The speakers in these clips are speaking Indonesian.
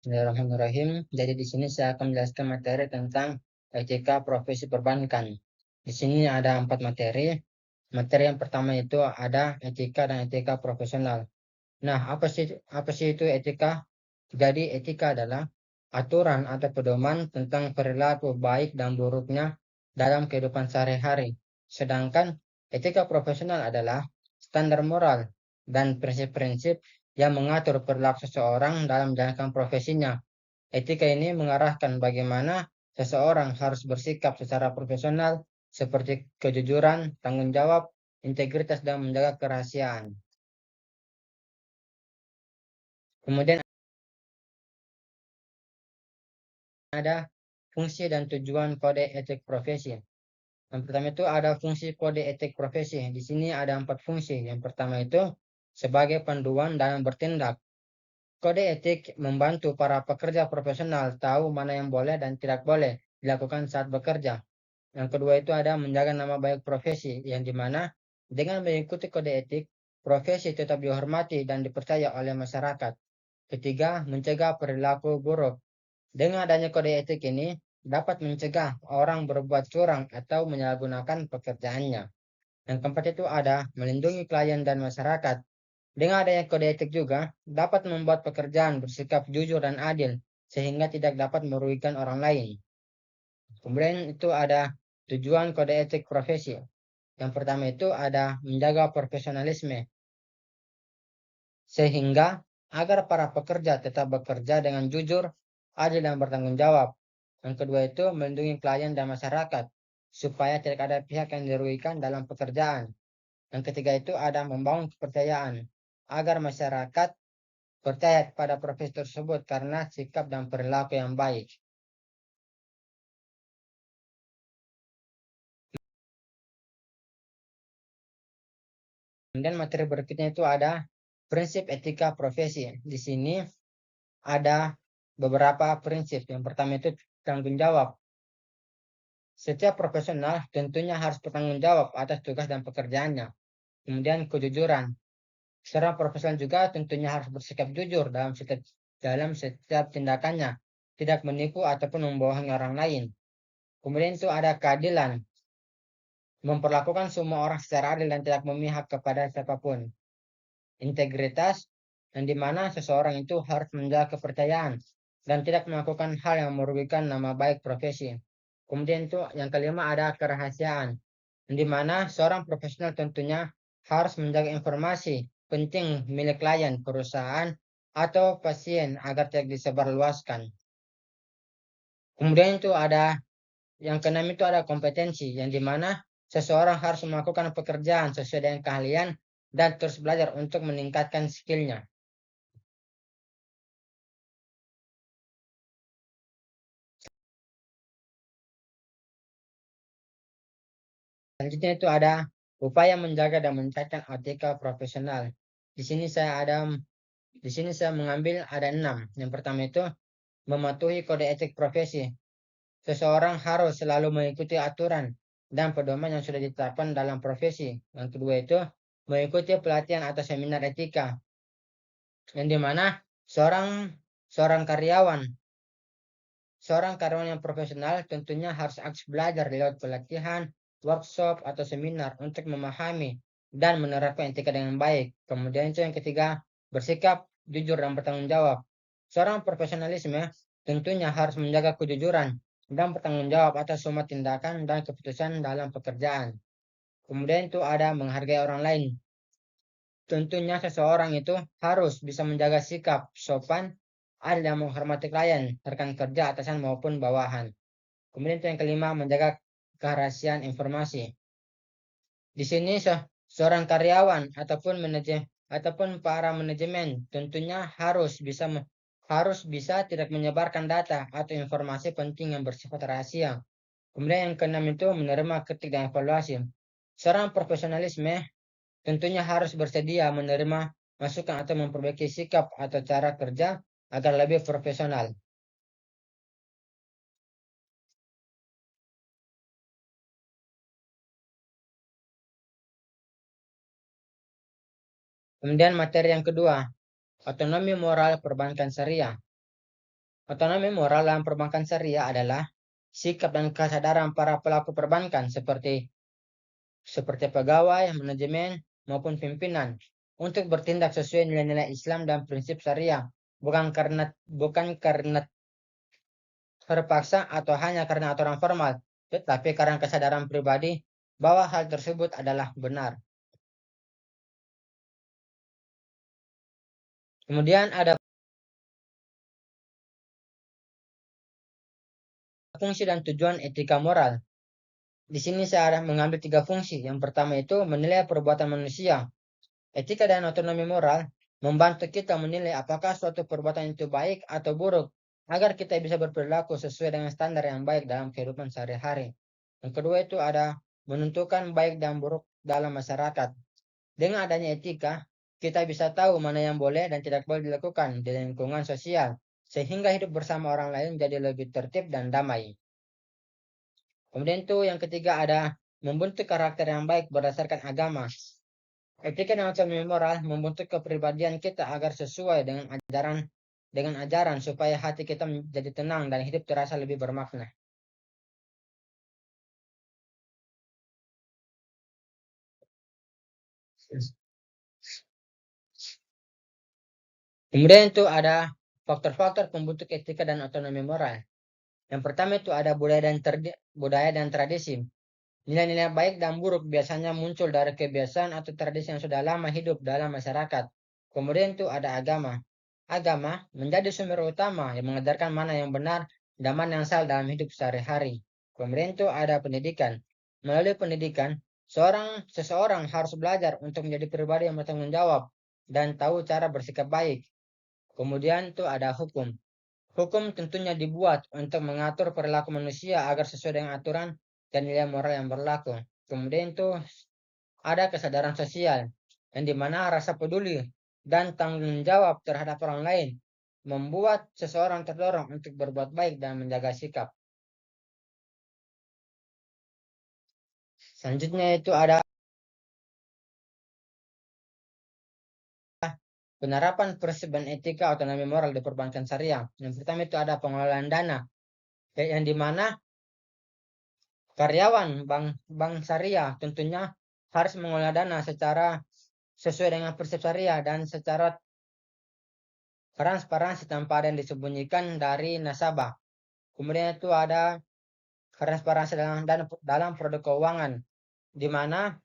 Bismillahirrahmanirrahim. Jadi di sini saya akan menjelaskan materi tentang etika profesi perbankan. Di sini ada 4 materi. Materi yang pertama itu ada etika dan etika profesional. Nah, apa sih itu etika? Jadi etika adalah aturan atau pedoman tentang perilaku baik dan buruknya dalam kehidupan sehari-hari. Sedangkan etika profesional adalah standar moral dan prinsip-prinsip yang mengatur perilaku seseorang dalam menjalankan profesinya. Etika ini mengarahkan bagaimana seseorang harus bersikap secara profesional seperti kejujuran, tanggung jawab, integritas, dan menjaga kerahasiaan. Kemudian ada fungsi dan tujuan kode etik profesi. Yang pertama itu ada fungsi kode etik profesi. Di sini ada 4 fungsi. Yang pertama itu sebagai panduan dalam bertindak. Kode etik membantu para pekerja profesional tahu mana yang boleh dan tidak boleh dilakukan saat bekerja. Yang kedua itu ada menjaga nama baik profesi, yang dimana dengan mengikuti kode etik, profesi tetap dihormati dan dipercaya oleh masyarakat. Ketiga, mencegah perilaku buruk. Dengan adanya kode etik ini, dapat mencegah orang berbuat curang atau menyalahgunakan pekerjaannya. Yang keempat itu ada melindungi klien dan masyarakat. Dengan adanya kode etik juga, dapat membuat pekerjaan bersikap jujur dan adil, sehingga tidak dapat merugikan orang lain. Kemudian itu ada tujuan kode etik profesi. Yang pertama itu ada menjaga profesionalisme, sehingga agar para pekerja tetap bekerja dengan jujur, adil, dan bertanggung jawab. Yang kedua itu melindungi klien dan masyarakat, supaya tidak ada pihak yang dirugikan dalam pekerjaan. Yang ketiga itu ada membangun kepercayaan, agar masyarakat percaya pada profesi tersebut karena sikap dan perilaku yang baik. Kemudian materi berikutnya itu ada prinsip etika profesi. Di sini ada beberapa prinsip. Yang pertama itu tanggung jawab. Setiap profesional tentunya harus bertanggung jawab atas tugas dan pekerjaannya. Kemudian kejujuran. Seorang profesional juga tentunya harus bersikap jujur dalam setiap tindakannya, tidak menipu ataupun membohongi orang lain. Kemudian itu ada keadilan, memperlakukan semua orang secara adil dan tidak memihak kepada siapapun. Integritas, yang dimana seseorang itu harus menjaga kepercayaan dan tidak melakukan hal yang merugikan nama baik profesi. Kemudian itu yang kelima ada kerahasiaan, di mana seorang profesional tentunya harus menjaga informasi penting milik klien, perusahaan, atau pasien agar tidak disebarluaskan. Kemudian itu ada yang keenam itu ada kompetensi, yang dimana seseorang harus melakukan pekerjaan sesuai dengan keahlian dan terus belajar untuk meningkatkan skillnya. Selanjutnya itu ada upaya menjaga dan meningkatkan etika profesional. Di sini saya ada di sini saya mengambil ada 6. Yang pertama itu mematuhi kode etik profesi. Seseorang harus selalu mengikuti aturan dan pedoman yang sudah ditetapkan dalam profesi. Yang kedua itu mengikuti pelatihan atau seminar etika, yang dimana seorang seorang karyawan seorang karyawan yang profesional tentunya harus aktif belajar lewat pelatihan, workshop, atau seminar untuk memahami dan menerapkan etika dengan baik. Kemudian itu yang ketiga, bersikap jujur dan bertanggung jawab. Seorang profesionalisme tentunya harus menjaga kejujuran dan bertanggung jawab atas semua tindakan dan keputusan dalam pekerjaan. Kemudian itu ada menghargai orang lain. Tentunya seseorang itu harus bisa menjaga sikap sopan, adil, dan menghormati klien, rekan kerja, atasan maupun bawahan. Kemudian itu yang kelima, menjaga kerahasiaan informasi. Di sini seorang karyawan ataupun para manajemen tentunya harus bisa tidak menyebarkan data atau informasi penting yang bersifat rahasia. Kemudian yang keenam itu menerima kritik dan evaluasi. Seorang profesionalisme tentunya harus bersedia menerima masukan atau memperbaiki sikap atau cara kerja agar lebih profesional. Kemudian materi yang kedua, otonomi moral perbankan syariah. Otonomi moral dalam perbankan syariah adalah sikap dan kesadaran para pelaku perbankan seperti pegawai, manajemen, maupun pimpinan untuk bertindak sesuai nilai-nilai Islam dan prinsip syariah, bukan karena terpaksa atau hanya karena aturan formal, tetapi karena kesadaran pribadi bahwa hal tersebut adalah benar. Kemudian ada fungsi dan tujuan etika moral. Di sini saya ada mengambil 3 fungsi. Yang pertama itu menilai perbuatan manusia. Etika dan otonomi moral membantu kita menilai apakah suatu perbuatan itu baik atau buruk, agar kita bisa berperilaku sesuai dengan standar yang baik dalam kehidupan sehari-hari. Yang kedua itu ada menentukan baik dan buruk dalam masyarakat. Dengan adanya etika, kita bisa tahu mana yang boleh dan tidak boleh dilakukan di lingkungan sosial, sehingga hidup bersama orang lain jadi lebih tertib dan damai. Kemudian itu yang ketiga ada membentuk karakter yang baik berdasarkan agama. Etika dan otonomi moral membentuk kepribadian kita agar sesuai dengan ajaran supaya hati kita menjadi tenang dan hidup terasa lebih bermakna. Kemudian itu ada faktor-faktor pembentuk etika dan otonomi moral. Yang pertama itu ada budaya dan tradisi. Nilai-nilai baik dan buruk biasanya muncul dari kebiasaan atau tradisi yang sudah lama hidup dalam masyarakat. Kemudian itu ada agama. Agama menjadi sumber utama yang mengajarkan mana yang benar dan mana yang salah dalam hidup sehari-hari. Kemudian itu ada pendidikan. Melalui pendidikan, seseorang harus belajar untuk menjadi pribadi yang bertanggung jawab dan tahu cara bersikap baik. Kemudian itu ada hukum. Hukum tentunya dibuat untuk mengatur perilaku manusia agar sesuai dengan aturan dan nilai moral yang berlaku. Kemudian itu ada kesadaran sosial, yang dimana rasa peduli dan tanggung jawab terhadap orang lain membuat seseorang terdorong untuk berbuat baik dan menjaga sikap. Selanjutnya itu ada penerapan prinsip dan etika otonomi moral di perbankan syariah. Yang pertama itu ada pengelolaan dana, yang dimana karyawan bank syariah tentunya harus mengelola dana secara sesuai dengan prinsip syariah dan secara transparansi tanpa ada yang disembunyikan dari nasabah. Kemudian itu ada transparansi dalam produk keuangan, di mana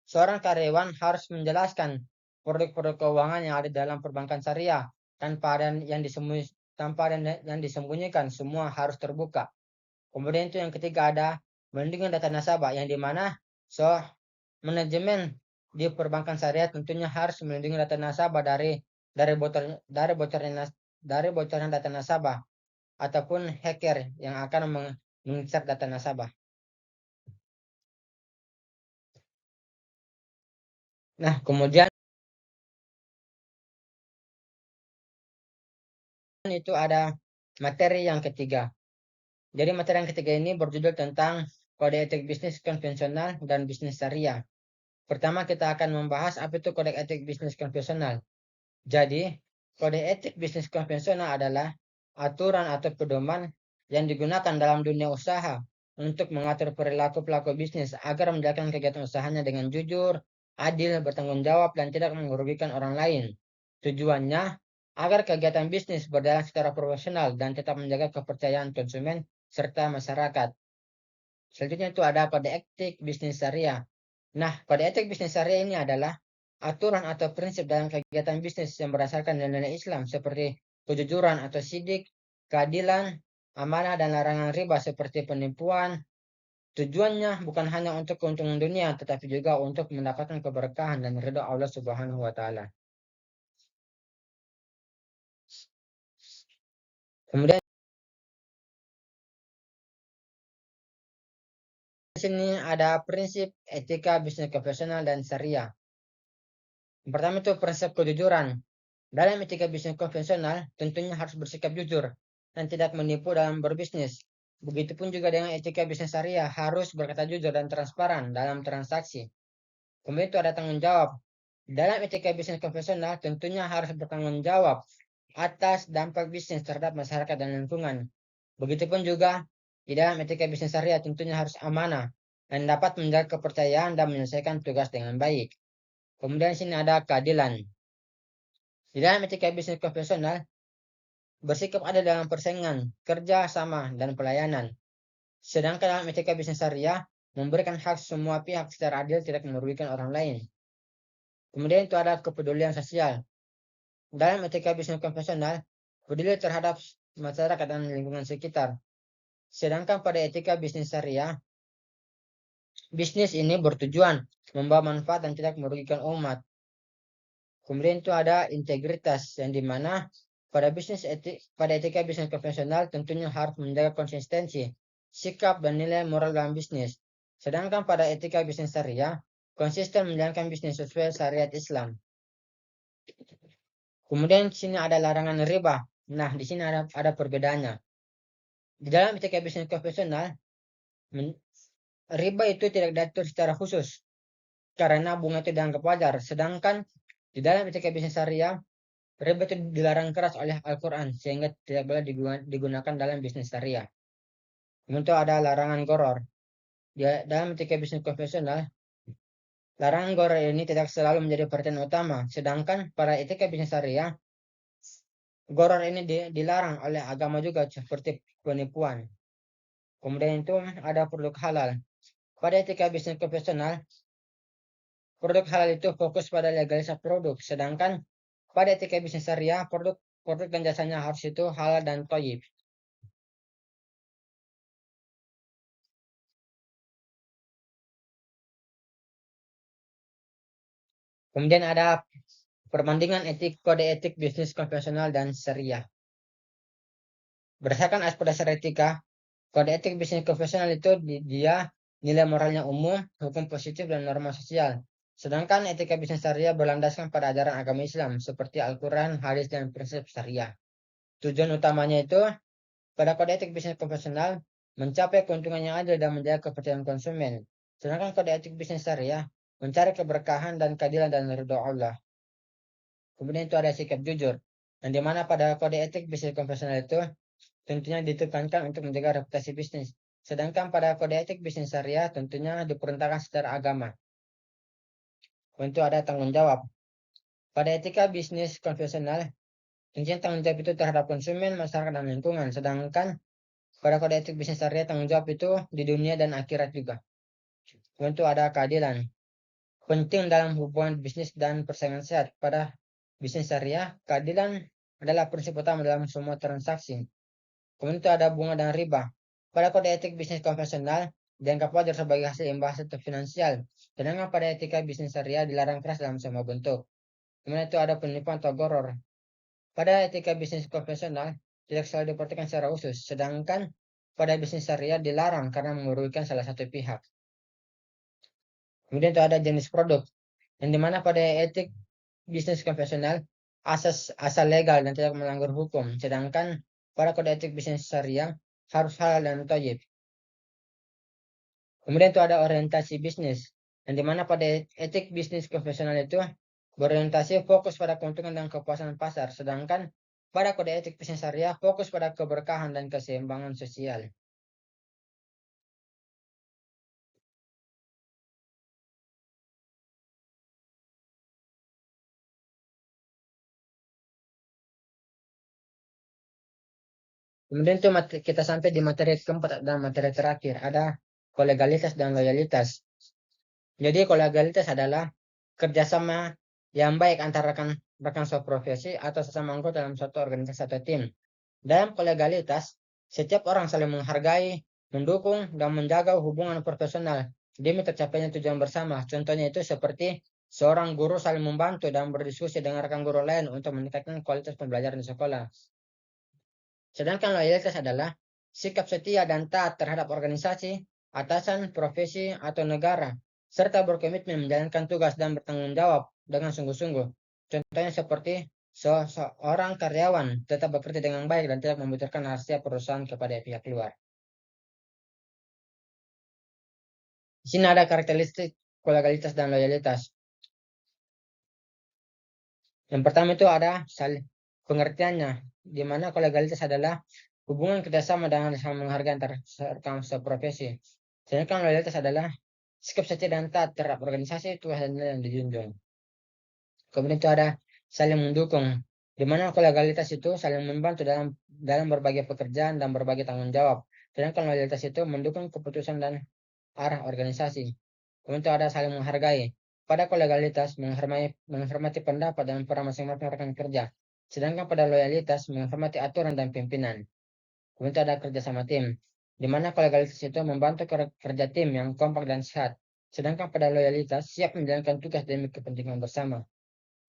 seorang karyawan harus menjelaskan produk-produk keuangan yang ada dalam perbankan syariah tanpa ada yang disembunyikan, semua harus terbuka. Kemudian itu yang ketiga ada melindungi data nasabah, yang dimana manajemen di perbankan syariah tentunya harus melindungi data nasabah dari bocoran data nasabah ataupun hacker yang akan mengincar data nasabah. Nah, kemudian itu ada materi yang ketiga. Jadi materi yang ketiga ini berjudul tentang kode etik bisnis konvensional dan bisnis syariah. Pertama kita akan membahas apa itu kode etik bisnis konvensional. Jadi, kode etik bisnis konvensional adalah aturan atau pedoman yang digunakan dalam dunia usaha untuk mengatur perilaku pelaku bisnis agar menjalankan kegiatan usahanya dengan jujur, adil, bertanggung jawab, dan tidak merugikan orang lain. Tujuannya agar kegiatan bisnis berjalan secara profesional dan tetap menjaga kepercayaan konsumen serta masyarakat. Selanjutnya itu ada kode etik bisnis syariah. Nah, kode etik bisnis syariah ini adalah aturan atau prinsip dalam kegiatan bisnis yang berdasarkan nilai-nilai Islam seperti kejujuran atau sidik, keadilan, amanah, dan larangan riba seperti penipuan. Tujuannya bukan hanya untuk keuntungan dunia, tetapi juga untuk mendapatkan keberkahan dan ridha Allah Subhanahu wa taala. Kemudian di sini ada prinsip etika bisnis konvensional dan syariah. Yang pertama itu prinsip kejujuran. Dalam etika bisnis konvensional, tentunya harus bersikap jujur dan tidak menipu dalam berbisnis. Begitupun juga dengan etika bisnis syariah, harus berkata jujur dan transparan dalam transaksi. Kemudian itu ada tanggung jawab. Dalam etika bisnis konvensional, tentunya harus bertanggung jawab atas dampak bisnis terhadap masyarakat dan lingkungan. Begitupun juga di dalam etika bisnis syariah tentunya harus amanah dan dapat menjaga kepercayaan dan menyelesaikan tugas dengan baik. Kemudian sini ada keadilan. Di dalam etika bisnis konvensional, bersikap adil dalam persaingan, kerja sama, dan pelayanan. Sedangkan dalam etika bisnis syariah, memberikan hak semua pihak secara adil tidak merugikan orang lain. Kemudian itu ada kepedulian sosial. Dalam etika bisnis konvensional, peduli terhadap masyarakat dan lingkungan sekitar. Sedangkan pada etika bisnis syariah, bisnis ini bertujuan membawa manfaat dan tidak merugikan umat. Kemudian itu ada integritas yang dimana pada etika bisnis konvensional tentunya harus menjaga konsistensi, sikap dan nilai moral dalam bisnis. Sedangkan pada etika bisnis syariah, konsisten menjalankan bisnis sesuai syariat Islam. Kemudian di sini ada larangan riba. Nah, di sini ada perbedaannya. Di dalam etika bisnis konvensional, riba itu tidak diatur secara khusus karena bunga itu dianggap wajar. Sedangkan di dalam etika bisnis syariah, riba itu dilarang keras oleh Al-Quran sehingga tidak boleh digunakan dalam bisnis syariah. Untuk ada larangan goror. Dalam etika bisnis konvensional, larangan goror ini tidak selalu menjadi perhatian utama. Sedangkan pada etika bisnis syariah, goror ini dilarang oleh agama juga seperti penipuan. Kemudian itu ada produk halal. Pada etika bisnis konvensional, produk halal itu fokus pada legalisasi produk. Sedangkan pada etika bisnis syariah, produk dan jasanya harus itu halal dan thayyib. Kemudian ada perbandingan kode etik bisnis konvensional dan syariah. Berdasarkan aspek dasar etika, kode etik bisnis konvensional itu dia nilai moralnya umum, hukum positif, dan norma sosial. Sedangkan etika bisnis syariah berlandaskan pada ajaran agama Islam seperti Al-Quran, hadis, dan prinsip syariah. Tujuan utamanya itu pada kode etik bisnis konvensional mencapai keuntungan yang adil dan menjaga kepercayaan konsumen. Sedangkan kode etik bisnis syariah mencari keberkahan dan keadilan dan ridho Allah. Kemudian itu ada sikap jujur. Dan dimana pada kode etik bisnis konvensional itu tentunya ditekankan untuk menjaga reputasi bisnis. Sedangkan pada kode etik bisnis syariah tentunya diperintahkan secara agama. Untuk ada tanggung jawab. Pada etika bisnis konvensional, tentunya tanggung jawab itu terhadap konsumen, masyarakat, dan lingkungan. Sedangkan pada kode etik bisnis syariah tanggung jawab itu di dunia dan akhirat juga. Untuk ada keadilan. Penting dalam hubungan bisnis dan persaingan sehat. Pada bisnis syariah, keadilan adalah prinsip utama dalam semua transaksi. Kemudian itu ada bunga dan riba. Pada kode etik bisnis konvensional, dianggap wajar sebagai hasil imbas atau finansial. Sedangkan pada etika bisnis syariah dilarang keras dalam semua bentuk. Kemudian itu ada penipuan atau goror. Pada etika bisnis konvensional, tidak selalu diperhatikan secara khusus. Sedangkan pada bisnis syariah dilarang karena merugikan salah satu pihak. Kemudian itu ada jenis produk. Yang dimana pada etik bisnis konvensional, asal legal dan tidak melanggar hukum. Sedangkan pada kode etik bisnis syariah harus halal dan thayyib. Kemudian itu ada orientasi bisnis. Yang dimana pada etik bisnis konvensional itu berorientasi fokus pada keuntungan dan kepuasan pasar. Sedangkan pada kode etik bisnis syariah fokus pada keberkahan dan keseimbangan sosial. Kemudian itu kita sampai di materi keempat dan materi terakhir. Ada kolegalitas dan loyalitas. Jadi kolegalitas adalah kerjasama yang baik antara rekan seprofesi atau sesama anggota dalam suatu organisasi atau tim. Dalam kolegalitas, setiap orang saling menghargai, mendukung, dan menjaga hubungan profesional demi tercapainya tujuan bersama. Contohnya itu seperti seorang guru saling membantu dan berdiskusi dengan rekan guru lain untuk meningkatkan kualitas pembelajaran di sekolah. Sedangkan loyalitas adalah sikap setia dan taat terhadap organisasi, atasan, profesi, atau negara, serta berkomitmen menjalankan tugas dan bertanggung jawab dengan sungguh-sungguh. Contohnya seperti seorang karyawan tetap bekerja dengan baik dan tidak membutuhkan rahasia perusahaan kepada pihak luar. Di sini ada karakteristik kolegalitas dan loyalitas. Yang pertama itu ada pengertiannya, di mana kolegalitas adalah hubungan kerjasama dengan saling menghargai antar seprofesi. Sedangkan loyalitas adalah sikap setia dan taat terhadap organisasi, tugas dan nilai yang dijunjung. Kemudian itu ada saling mendukung, di mana kolegalitas itu saling membantu dalam berbagai pekerjaan dan berbagai tanggung jawab. Sedangkan loyalitas itu mendukung keputusan dan arah organisasi. Kemudian itu ada saling menghargai. Pada kolegalitas menghormati pendapat dan peran masing-masing rekan kerja. Sedangkan pada loyalitas menghormati aturan dan pimpinan. Kemudian itu ada kerja sama tim, di mana kolegalitas itu membantu kerja tim yang kompak dan sehat. Sedangkan pada loyalitas siap menjalankan tugas demi kepentingan bersama.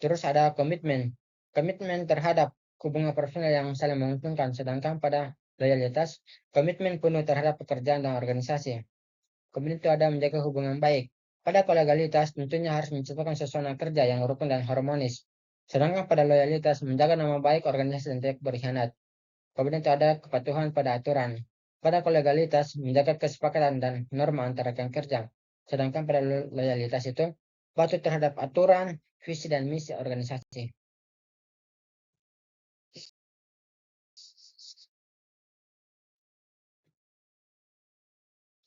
Terus ada komitmen. Komitmen terhadap hubungan personal yang saling menguntungkan. Sedangkan pada loyalitas, komitmen penuh terhadap pekerjaan dan organisasi. Kemudian itu ada menjaga hubungan baik. Pada kolegalitas tentunya harus menciptakan suasana kerja yang rukun dan harmonis. Sedangkan pada loyalitas menjaga nama baik organisasi dan tidak berkhianat. Kemudian itu ada kepatuhan pada aturan. Pada kolegalitas menjaga kesepakatan dan norma antara rekan kerja. Sedangkan pada loyalitas itu patuh terhadap aturan, visi dan misi organisasi.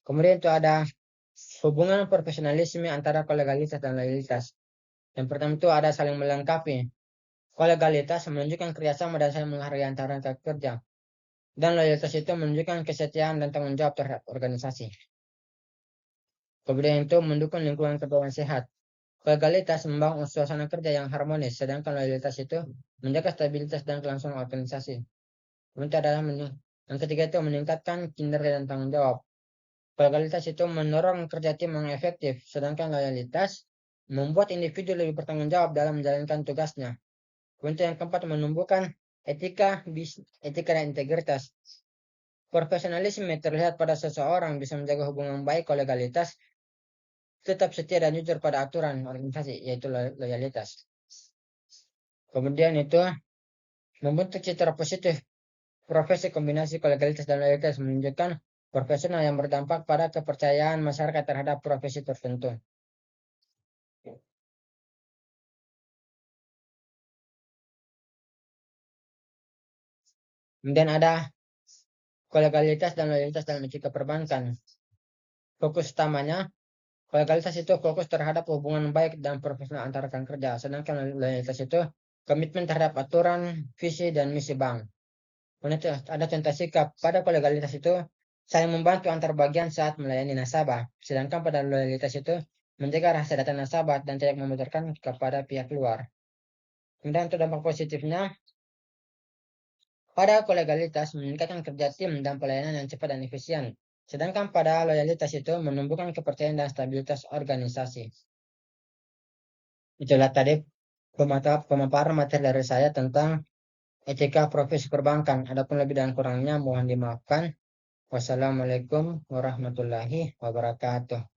Kemudian itu ada hubungan profesionalisme antara kolegalitas dan loyalitas. Yang pertama itu ada saling melengkapi. Kolegalitas menunjukkan kerjasama dan saling menghargai antara rekan kerja. Dan loyalitas itu menunjukkan kesetiaan dan tanggung jawab terhadap organisasi. Kemudian itu mendukung lingkungan kerja yang sehat. Kolegalitas membangun suasana kerja yang harmonis, sedangkan loyalitas itu menjaga stabilitas dan kelangsungan organisasi. Kemudian adalah yang ketiga itu meningkatkan kinerja dan tanggung jawab. Kolegalitas itu mendorong kerja tim yang efektif, sedangkan loyalitas membuat individu lebih bertanggung jawab dalam menjalankan tugasnya. Kemudian yang keempat menumbuhkan etika dan integritas. Profesionalisme terlihat pada seseorang bisa menjaga hubungan baik kolegalitas, tetap setia dan jujur pada aturan organisasi, yaitu loyalitas. Kemudian itu membentuk citra positif. Profesi kombinasi kolegalitas dan loyalitas menunjukkan profesional yang berdampak pada kepercayaan masyarakat terhadap profesi tertentu. Kemudian ada kolegalitas dan loyalitas dalam etika perbankan. Fokus utamanya, kolegalitas itu fokus terhadap hubungan baik dan profesional antara rekan kerja, sedangkan loyalitas itu komitmen terhadap aturan, visi, dan misi bank. Kemudian ada contoh sikap. Pada kolegalitas itu saling membantu antar bagian saat melayani nasabah, sedangkan pada loyalitas itu menjaga rahasia data nasabah dan tidak membocorkan kepada pihak luar. Kemudian untuk dampak positifnya, pada kolegalitas meningkatkan kerja tim dan pelayanan yang cepat dan efisien, sedangkan pada loyalitas itu menumbuhkan kepercayaan dan stabilitas organisasi. Itulah tadi pemaparan materi dari saya tentang etika profesi perbankan. Adapun lebih dan kurangnya mohon dimaafkan. Wassalamualaikum warahmatullahi wabarakatuh.